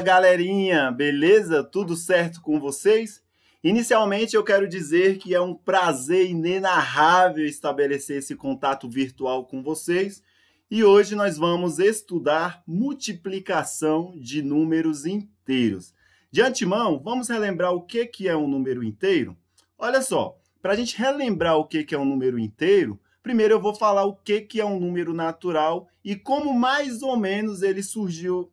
galerinha, beleza? Tudo certo com vocês? Inicialmente eu quero dizer que é um prazer inenarrável estabelecer esse contato virtual com vocês e hoje nós vamos estudar multiplicação de números inteiros. De antemão, vamos relembrar o que é um número inteiro? Olha só, para a gente relembrar o que é um número inteiro, primeiro eu vou falar o que é um número natural e como mais ou menos ele surgiu.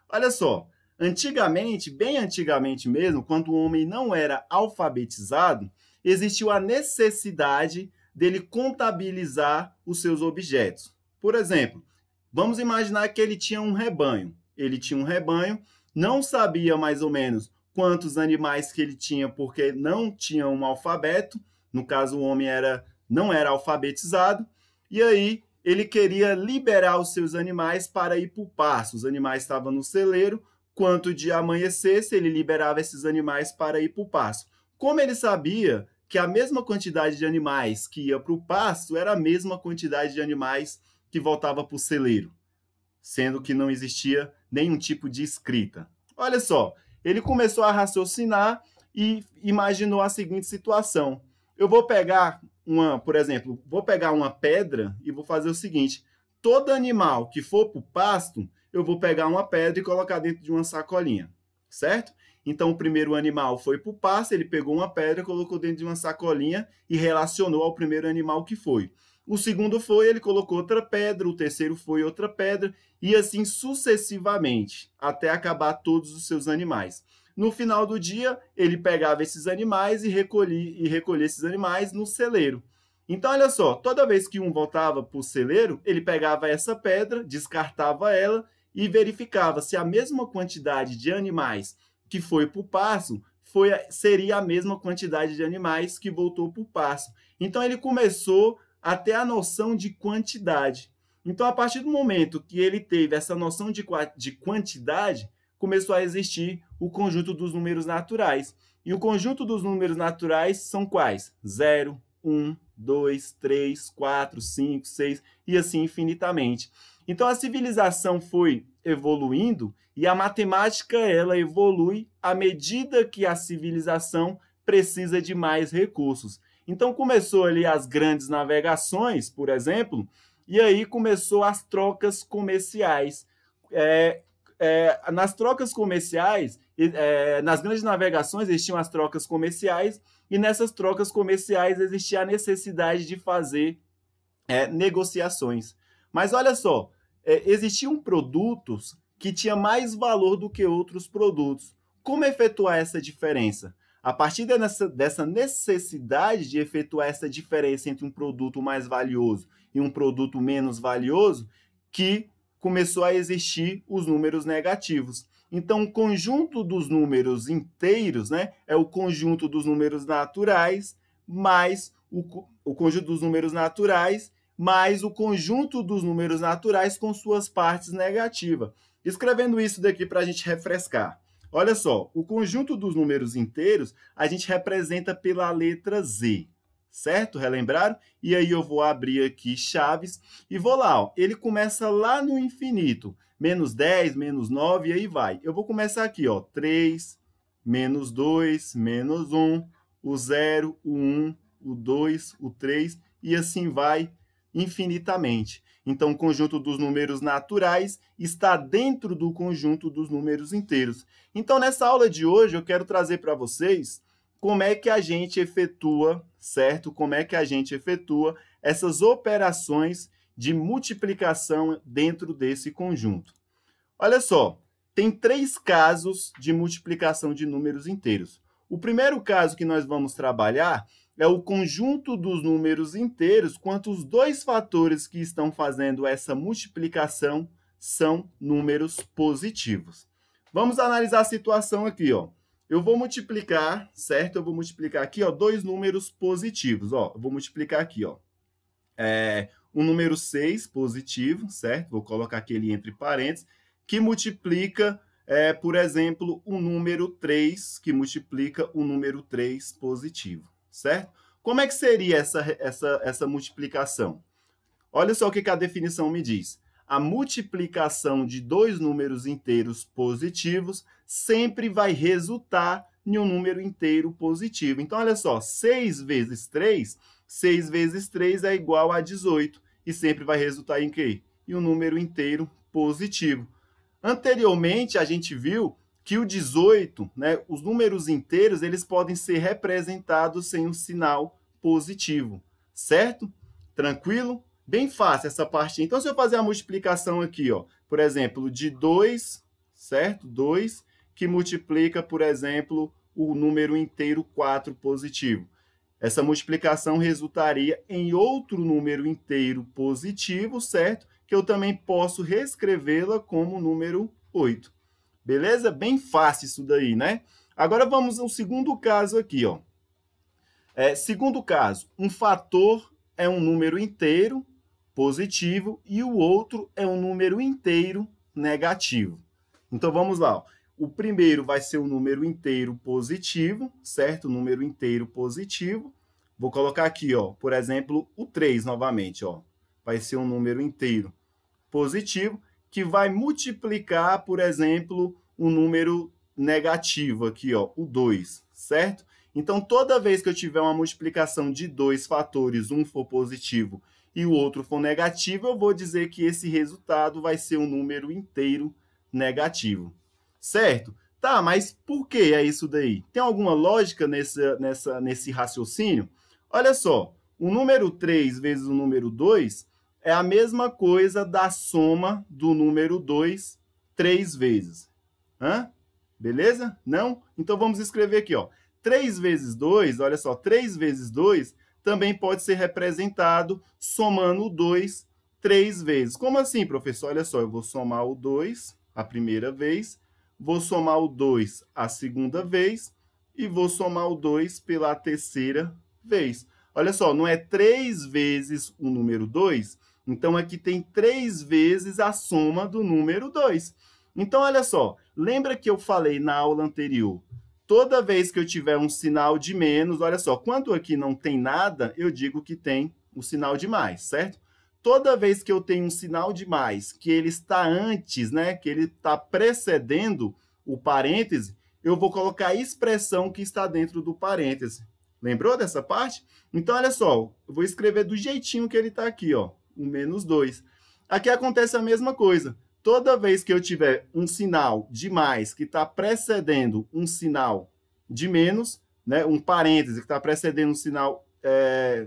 Olha só, antigamente, bem antigamente mesmo, quando o homem não era alfabetizado, existiu a necessidade dele contabilizar os seus objetos. Por exemplo, vamos imaginar que ele tinha um rebanho. Ele tinha um rebanho, não sabia mais ou menos quantos animais que ele tinha porque não tinha um alfabeto. No caso, o homem não era alfabetizado, e aí ele queria liberar os seus animais para ir para o pasto. Os animais estavam no celeiro, quando o dia amanhecesse, ele liberava esses animais para ir para o pasto. Como ele sabia que a mesma quantidade de animais que ia para o pasto era a mesma quantidade de animais que voltava para o celeiro, sendo que não existia nenhum tipo de escrita. Olha só, ele começou a raciocinar e imaginou a seguinte situação. Eu vou pegar por exemplo, vou pegar uma pedra e vou fazer o seguinte: todo animal que for para o pasto, eu vou pegar uma pedra e colocar dentro de uma sacolinha, certo? Então, o primeiro animal foi para o pasto, ele pegou uma pedra, colocou dentro de uma sacolinha e relacionou ao primeiro animal que foi. O segundo foi, ele colocou outra pedra, o terceiro foi outra pedra, e assim sucessivamente, até acabar todos os seus animais. No final do dia, ele pegava esses animais e recolhia esses animais no celeiro. Então, olha só, toda vez que um voltava para o celeiro, ele pegava essa pedra, descartava ela e verificava se a mesma quantidade de animais que foi para o pasto seria a mesma quantidade de animais que voltou para o pasto. Então, ele começou a ter a noção de quantidade. Então, a partir do momento que ele teve essa noção de quantidade, começou a existir o conjunto dos números naturais. E o conjunto dos números naturais são quais? 0, 1, 2, 3, 4, 5, 6 e assim infinitamente. Então a civilização foi evoluindo e a matemática ela evolui à medida que a civilização precisa de mais recursos. Então começou ali as grandes navegações, por exemplo, e aí começou as trocas comerciais. Nas trocas comerciais, nas grandes navegações existiam as trocas comerciais e nessas trocas comerciais existia a necessidade de fazer negociações. Mas olha só, existiam produtos que tinham mais valor do que outros produtos. Como efetuar essa diferença? A partir dessa necessidade de efetuar essa diferença entre um produto mais valioso e um produto menos valioso, que começou a existir os números negativos. Então, o conjunto dos números inteiros, né, é o conjunto dos números naturais mais o conjunto dos números naturais mais o conjunto dos números naturais com suas partes negativas. Escrevendo isso daqui para a gente refrescar. Olha só, o conjunto dos números inteiros a gente representa pela letra Z. Certo? Relembraram? E aí eu vou abrir aqui chaves e vou lá. Ó. Ele começa lá no infinito. Menos 10, menos 9 e aí vai. Eu vou começar aqui. Ó, 3, menos 2, menos 1, o 0, o 1, o 2, o 3 e assim vai infinitamente. Então, o conjunto dos números naturais está dentro do conjunto dos números inteiros. Então, nessa aula de hoje, eu quero trazer para vocês como é que a gente efetua, certo? Como é que a gente efetua essas operações de multiplicação dentro desse conjunto. Olha só, tem 3 casos de multiplicação de números inteiros. O primeiro caso que nós vamos trabalhar é o conjunto dos números inteiros, quando os 2 fatores que estão fazendo essa multiplicação são números positivos. Vamos analisar a situação aqui, ó. Eu vou multiplicar, certo? Eu vou multiplicar aqui, ó, 2 números positivos, ó. Eu vou multiplicar aqui, ó. O número 6 positivo, certo? Vou colocar aquele entre parênteses, que multiplica, por exemplo, o número 3, que multiplica o número 3 positivo, certo? Como é que seria essa multiplicação? Olha só o que a definição me diz. a multiplicação de dois números inteiros positivos sempre vai resultar em um número inteiro positivo. Então, olha só, 6 vezes 3 é igual a 18, e sempre vai resultar em quê? Em um número inteiro positivo. Anteriormente, a gente viu que o 18, né, os números inteiros, eles podem ser representados sem um sinal positivo, certo? Tranquilo? Bem fácil essa parte. Então, se eu fazer a multiplicação aqui, ó, por exemplo, de 2, certo? 2, que multiplica, por exemplo, o número inteiro 4 positivo. Essa multiplicação resultaria em outro número inteiro positivo, certo? Que eu também posso reescrevê-la como número 8. Beleza? Bem fácil isso daí, né? Agora vamos ao segundo caso aqui, ó. Segundo caso, um fator é um número inteiro positivo e o outro é um número inteiro negativo. Então vamos lá, ó. O primeiro vai ser um número inteiro positivo, certo? Número inteiro positivo. Vou colocar aqui, ó, por exemplo, o 3 novamente, ó. Vai ser um número inteiro positivo que vai multiplicar, por exemplo, um número negativo aqui, ó, o 2, certo? Então, toda vez que eu tiver uma multiplicação de dois fatores, um for positivo e o outro for negativo, eu vou dizer que esse resultado vai ser um número inteiro negativo. Certo? Tá, mas por que é isso daí? Tem alguma lógica nesse raciocínio? Olha só, o número 3 vezes o número 2 é a mesma coisa da soma do número 2 3 vezes. Hã? Beleza? Não? Então vamos escrever aqui, ó. 3 vezes 2, olha só, 3 vezes 2 também pode ser representado somando o 2 3 vezes. Como assim, professor? Olha só, eu vou somar o 2 a primeira vez, vou somar o 2 a segunda vez e vou somar o 2 pela terceira vez. Olha só, não é 3 vezes o número 2? Então, aqui tem 3 vezes a soma do número 2. Então, olha só, lembra que eu falei na aula anterior? Toda vez que eu tiver um sinal de menos, olha só, quando aqui não tem nada, eu digo que tem um sinal de mais, certo? Toda vez que eu tenho um sinal de mais, que ele está antes, né, que ele está precedendo o parêntese, eu vou colocar a expressão que está dentro do parêntese. Lembrou dessa parte? Então, olha só, eu vou escrever do jeitinho que ele está aqui, ó, o menos 2. Aqui acontece a mesma coisa. Toda vez que eu tiver um sinal de mais que está precedendo um sinal de menos, né, um parêntese que está precedendo um sinal...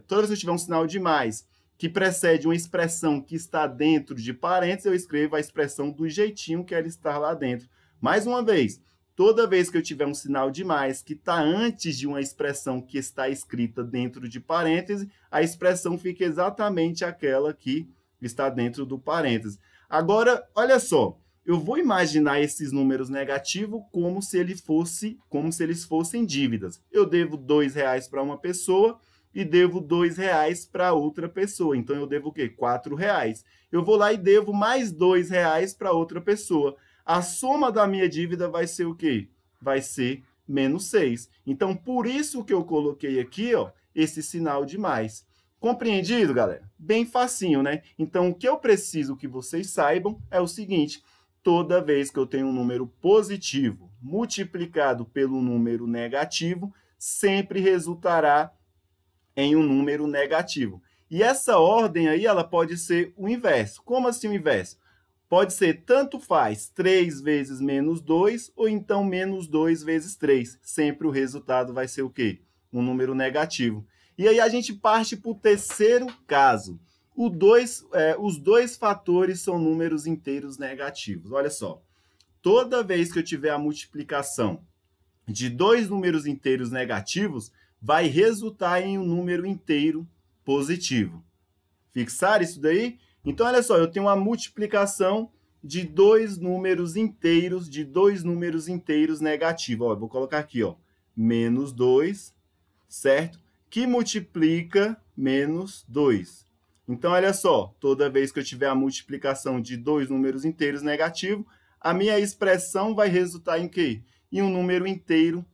toda vez que eu tiver um sinal de mais que precede uma expressão que está dentro de parênteses, eu escrevo a expressão do jeitinho que ela está lá dentro. Mais uma vez, toda vez que eu tiver um sinal de mais que está antes de uma expressão que está escrita dentro de parênteses, a expressão fica exatamente aquela que está dentro do parênteses. Agora, olha só, eu vou imaginar esses números negativos como se eles fossem dívidas. Eu devo R$2 para uma pessoa e devo R$2 para outra pessoa. Então, eu devo o quê? R$4. Eu vou lá e devo mais R$2 para outra pessoa. A soma da minha dívida vai ser o quê? Vai ser menos 6. Então, por isso que eu coloquei aqui, ó, esse sinal de mais. Compreendido, galera? Bem facinho, né? Então, o que eu preciso que vocês saibam é o seguinte: toda vez que eu tenho um número positivo multiplicado pelo número negativo, sempre resultará em um número negativo. E essa ordem aí, ela pode ser o inverso. Como assim o inverso? Pode ser tanto faz 3 vezes menos 2, ou então menos 2 vezes 3. Sempre o resultado vai ser o quê? Um número negativo. E aí a gente parte para o terceiro caso. Os dois fatores são números inteiros negativos. Olha só, toda vez que eu tiver a multiplicação de dois números inteiros negativos, vai resultar em um número inteiro positivo. Fixar isso daí? Então, olha só, eu tenho uma multiplicação de dois números inteiros negativos. Ó, eu vou colocar aqui, ó, menos 2, certo? Que multiplica menos 2. Então, olha só, toda vez que eu tiver a multiplicação de dois números inteiros negativos, a minha expressão vai resultar em quê? Em um número inteiro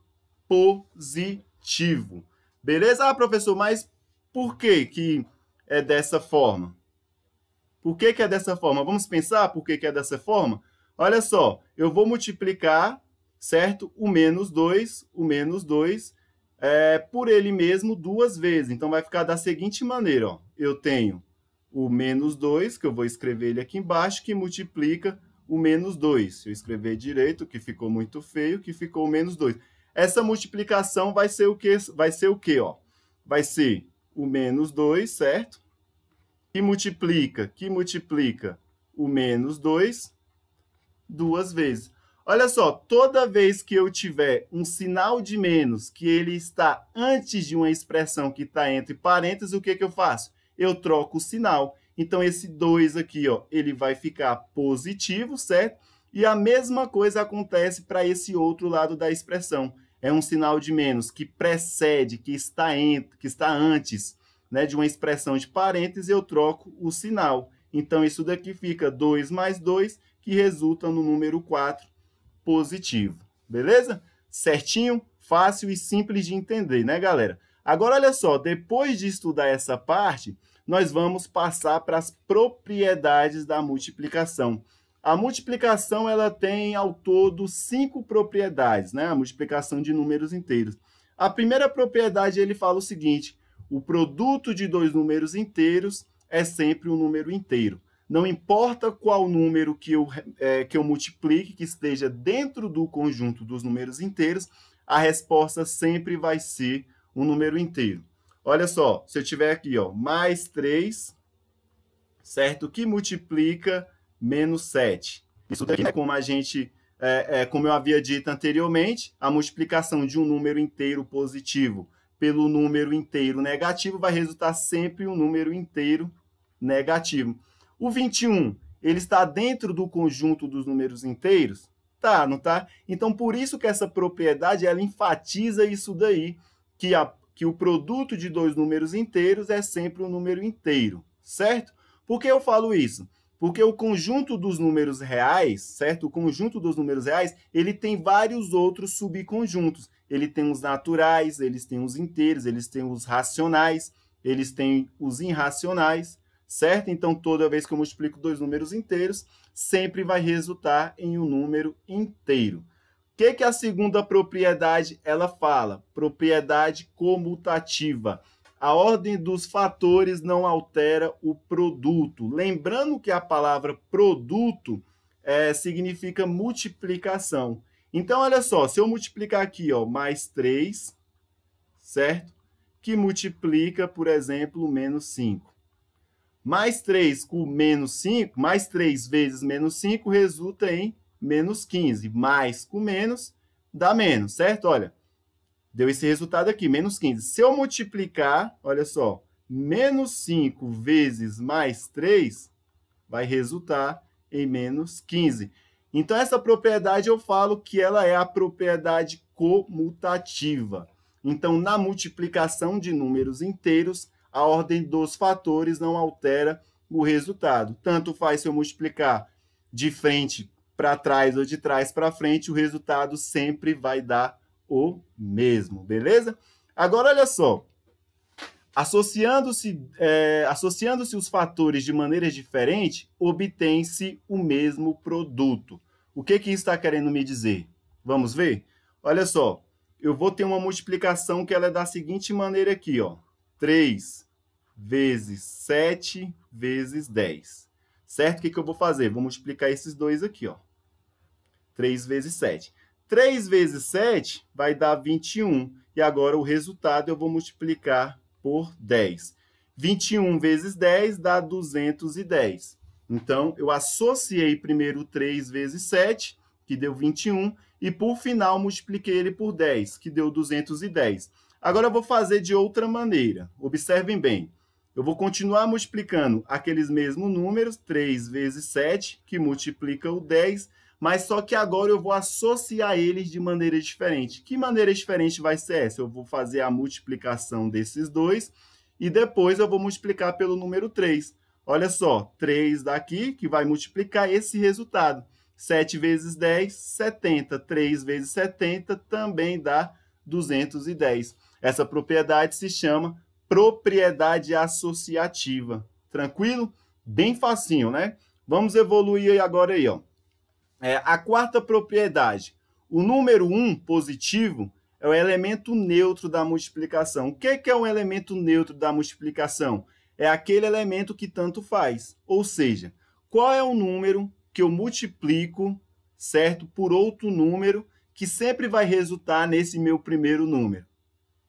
positivo. Beleza? Ah, professor, mas por que é dessa forma? Por que que é dessa forma? Vamos pensar por que que é dessa forma? Olha só, eu vou multiplicar, certo? O menos 2 por ele mesmo duas vezes. Então, vai ficar da seguinte maneira, ó. Eu tenho o menos 2, que eu vou escrever ele aqui embaixo, que multiplica o menos 2. Se eu escrever direito, que ficou muito feio, que ficou o menos 2. Essa multiplicação vai ser o quê? Vai ser o quê, ó? Vai ser o menos 2, certo? Que multiplica o menos 2 duas vezes. Olha só, toda vez que eu tiver um sinal de menos, que ele está antes de uma expressão que está entre parênteses, o que que eu faço? Eu troco o sinal. Então, esse 2 aqui, ó, ele vai ficar positivo, certo? E a mesma coisa acontece para esse outro lado da expressão. É um sinal de menos que precede, que está antes, né, de uma expressão de parênteses, eu troco o sinal. Então, isso daqui fica 2 mais 2, que resulta no número 4 positivo. Beleza? Certinho, fácil e simples de entender, né, galera? Agora, olha só, depois de estudar essa parte, nós vamos passar para as propriedades da multiplicação. A multiplicação ela tem, ao todo, 5 propriedades, né? A multiplicação de números inteiros. A primeira propriedade, ele fala o seguinte: o produto de dois números inteiros é sempre um número inteiro. Não importa qual número que eu multiplique, que esteja dentro do conjunto dos números inteiros, a resposta sempre vai ser um número inteiro. Olha só, se eu tiver aqui, ó, mais 3, certo? Que multiplica menos 7. Isso daqui é como a gente, como eu havia dito anteriormente, a multiplicação de um número inteiro positivo pelo número inteiro negativo vai resultar sempre um número inteiro negativo. O 21, ele está dentro do conjunto dos números inteiros? Tá, não tá? Então, por isso que essa propriedade, ela enfatiza isso daí, que o produto de dois números inteiros é sempre um número inteiro, certo? Por que eu falo isso? Porque o conjunto dos números reais, certo? O conjunto dos números reais, ele tem vários outros subconjuntos. Ele tem os naturais, eles têm os inteiros, eles têm os racionais, eles têm os irracionais, certo? Então, toda vez que eu multiplico dois números inteiros, sempre vai resultar em um número inteiro. O que a segunda propriedade ela fala? Propriedade comutativa. A ordem dos fatores não altera o produto. Lembrando que a palavra produto significa multiplicação. Então, olha só, se eu multiplicar aqui, ó, mais 3, certo? Que multiplica, por exemplo, menos 5. Mais 3 com menos 5, mais 3 vezes menos 5 resulta em menos 15. Mais com menos dá menos, certo? Olha, deu esse resultado aqui, menos 15. Se eu multiplicar, olha só, menos 5 vezes mais 3 vai resultar em menos 15. Então, essa propriedade eu falo que ela é a propriedade comutativa. Então, na multiplicação de números inteiros, a ordem dos fatores não altera o resultado. Tanto faz se eu multiplicar de frente para trás ou de trás para frente, o resultado sempre vai dar o mesmo, beleza? Agora, olha só. Associando-se os fatores de maneira diferente, obtém-se o mesmo produto. O que isso está querendo me dizer? Vamos ver? Olha só, eu vou ter uma multiplicação que ela é da seguinte maneira aqui, ó. 3 vezes 7 vezes 10. Certo? O que eu vou fazer? Vou multiplicar esses dois aqui, ó. 3 vezes 7. 3 vezes 7 vai dar 21. E agora o resultado eu vou multiplicar por 10. 21 vezes 10 dá 210. Então, eu associei primeiro 3 vezes 7, que deu 21, e por final multipliquei ele por 10, que deu 210. Agora eu vou fazer de outra maneira. Observem bem. Eu vou continuar multiplicando aqueles mesmos números, 3 vezes 7, que multiplica o 10, mas só que agora eu vou associar eles de maneira diferente. Que maneira diferente vai ser essa? Eu vou fazer a multiplicação desses dois e depois eu vou multiplicar pelo número 3. Olha só, 3 daqui, que vai multiplicar esse resultado. 7 vezes 10, 70. 3 vezes 70 também dá 210. Essa propriedade se chama propriedade associativa. Tranquilo? Bem facinho, né? Vamos evoluir aí agora aí, ó. A quarta propriedade. O número 1 positivo é o elemento neutro da multiplicação. O que é um elemento neutro da multiplicação? É aquele elemento que tanto faz. Ou seja, qual é o número que eu multiplico, certo, por outro número que sempre vai resultar nesse meu primeiro número?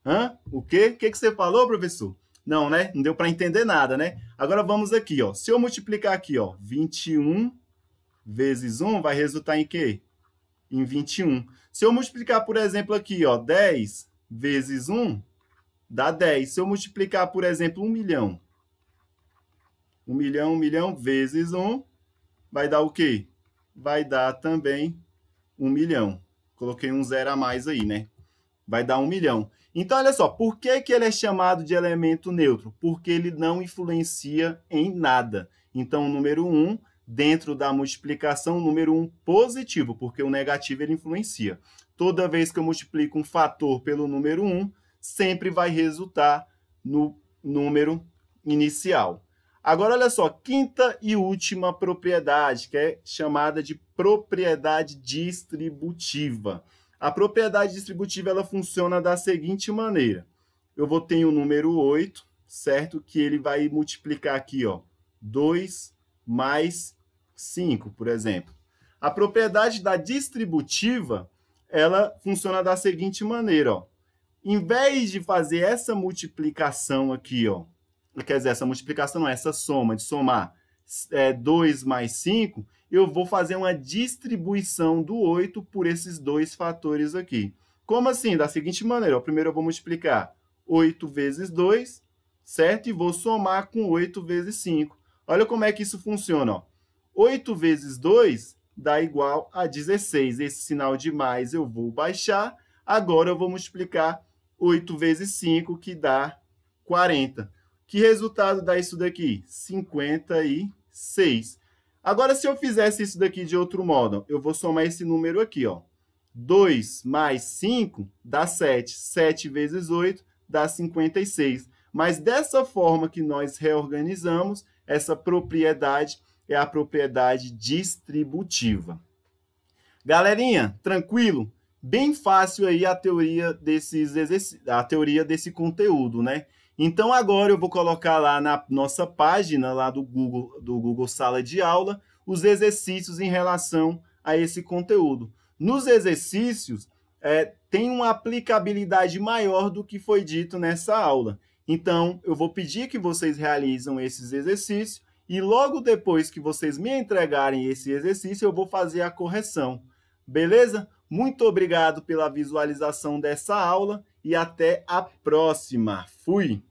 Hã? O quê? O que você falou, professor? Não, né? Não deu para entender nada, né? Agora vamos aqui, ó. Se eu multiplicar aqui, ó, 21 vezes 1 vai resultar em quê? Em 21. Se eu multiplicar, por exemplo, aqui, ó, 10 vezes 1, dá 10. Se eu multiplicar, por exemplo, 1 milhão. 1 milhão vezes 1, vai dar o quê? Vai dar também 1 milhão. Coloquei um zero a mais aí, né? Vai dar 1 milhão. Então, olha só, por que ele é chamado de elemento neutro? Porque ele não influencia em nada. Então, o número 1, dentro da multiplicação, o número 1 positivo, porque o negativo ele influencia. Toda vez que eu multiplico um fator pelo número 1, sempre vai resultar no número inicial. Agora, olha só, quinta e última propriedade, que é chamada de propriedade distributiva. A propriedade distributiva ela funciona da seguinte maneira. Eu vou ter o número 8, certo? Que ele vai multiplicar aqui, ó, 2 mais 5, por exemplo. A propriedade da distributiva, ela funciona da seguinte maneira, ó. Em vez de fazer essa multiplicação aqui, ó, quer dizer, essa multiplicação não, essa soma, de somar 2 mais 5, eu vou fazer uma distribuição do 8 por esses dois fatores aqui. Como assim? Da seguinte maneira, ó, primeiro eu vou multiplicar 8 vezes 2, certo? E vou somar com 8 vezes 5. Olha como é que isso funciona, ó. 8 vezes 2 dá igual a 16. Esse sinal de mais eu vou baixar. Agora eu vou multiplicar 8 vezes 5, que dá 40. Que resultado dá isso daqui? 56. Agora, se eu fizesse isso daqui de outro modo, eu vou somar esse número aqui, ó. 2 mais 5 dá 7. 7 vezes 8 dá 56. Mas dessa forma que nós reorganizamos, essa propriedade é a propriedade distributiva. Galerinha, tranquilo? Bem fácil aí a teoria desse conteúdo, né? Então, agora eu vou colocar lá na nossa página lá do Google Sala de Aula, os exercícios em relação a esse conteúdo. Nos exercícios, tem uma aplicabilidade maior do que foi dito nessa aula. Então, eu vou pedir que vocês realizem esses exercícios e logo depois que vocês me entregarem esse exercício, eu vou fazer a correção. Beleza? Muito obrigado pela visualização dessa aula e até a próxima. Fui!